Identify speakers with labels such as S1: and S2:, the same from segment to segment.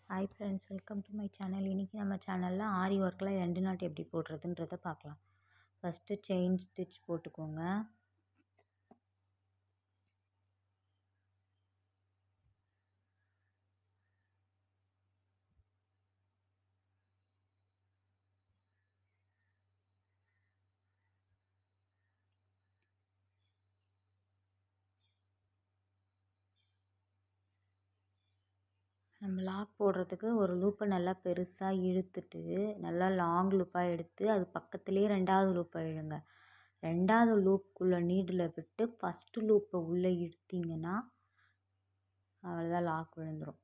S1: Hi friends, welcome to my channel. இன்றைக்கி நம்ம சேனலில் ஆரி ஒர்க்கில் எண்டு நாட் எப்படி போடுறதுன்றதை பார்க்கலாம். ஃபஸ்ட்டு செயின் ஸ்டிச் போட்டுக்கோங்க. நம்ம லாக் போடுறதுக்கு ஒரு லூப்பை நல்லா பெருசாக இழுத்துட்டு நல்லா லாங் லூப்பாக எடுத்து அது பக்கத்துலேயே ரெண்டாவது லூப்பை இழுங்க. ரெண்டாவது லூப்புக்குள்ளே நீடில் விட்டு ஃபஸ்ட்டு லூப்பை உள்ளே இழுத்திங்கன்னா அவ்வளோதான், லாக் விழுந்துடும்.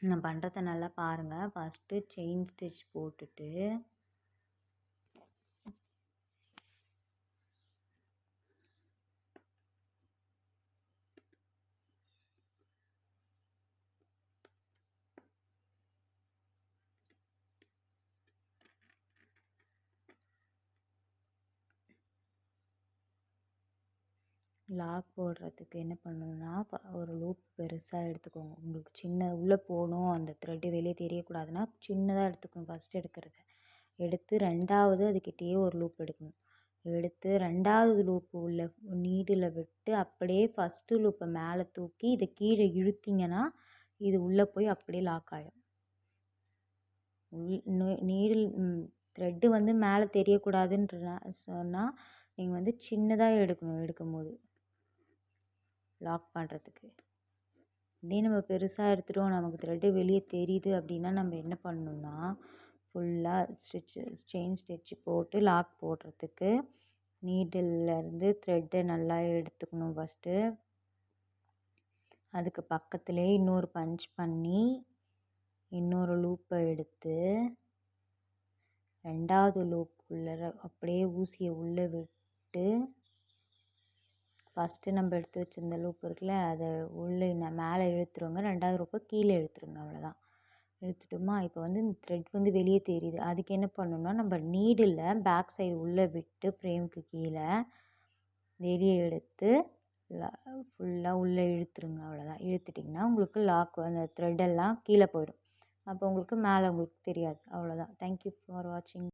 S1: நான் பண்ணுறத நல்லா பாருங்கள். ஃபஸ்ட்டு செயின் ஸ்டிச் போட்டுட்டு லாக் போடுறதுக்கு என்ன பண்ணணுன்னா, ஒரு லூப் பெருசாக எடுத்துக்கோங்க. உங்களுக்கு சின்ன உள்ளே போகணும், அந்த த்ரெட்டு வெளியே தெரியக்கூடாதுன்னா சின்னதாக எடுத்துக்கணும். ஃபஸ்ட்டு எடுத்து ரெண்டாவது அதுக்கிட்டேயே ஒரு லூப் எடுக்கணும். எடுத்து ரெண்டாவது லூப்பு உள்ள நீடில் விட்டு அப்படியே ஃபஸ்ட்டு லூப்பை மேலே தூக்கி இதை கீழே இழுத்திங்கன்னா இது உள்ளே போய் அப்படியே லாக் ஆகிடும். நீடில் த்ரெட்டு மேலே தெரியக்கூடாதுன்ற சொன்னால் நீங்கள் சின்னதாக எடுக்கணும். எடுக்கும்போது லாக் பண்ணுறதுக்கு இதே நம்ம பெருசாக எடுத்துட்டோம், நமக்கு த்ரெட்டு வெளியே தெரியுது அப்படின்னா நம்ம என்ன பண்ணணுன்னா, ஃபுல்லாக செயின் ஸ்டிச் போட்டு லாக் போடுறதுக்கு நீடில்லேருந்து த்ரெட்டை நல்லா எடுத்துக்கணும். ஃபஸ்ட்டு அதுக்கு பக்கத்துலேயே இன்னொரு பஞ்ச் பண்ணி இன்னொரு லூப்பை எடுத்து ரெண்டாவது லூப்புக்குள்ளே அப்படியே ஊசியை உள்ளே விட்டு ஃபஸ்ட்டு நம்ம எடுத்து வச்சுருந்த லூப் இருக்குல்ல, அதை உள்ளே மேலே இழுத்துருங்க. ரெண்டாவது லூப்பை கீழே இழுத்துருங்க. அவ்வளோதான், இழுத்துட்டோமா? இப்போ இந்த த்ரெட் வெளியே தெரியுது. அதுக்கு என்ன பண்ணணும்னா, நம்ம நீடில் பேக் சைடு உள்ளே விட்டு ஃப்ரேமுக்கு கீழே வெளியே எடுத்து ஃபுல்லாக உள்ளே இழுத்துருங்க. அவ்வளோதான், இழுத்துட்டிங்கன்னா உங்களுக்கு லாக் அந்த த்ரெட்டெல்லாம் கீழே போயிடும். அப்போ உங்களுக்கு மேலே உங்களுக்கு தெரியாது. அவ்வளோதான். தேங்க்யூ ஃபார் வாட்சிங்.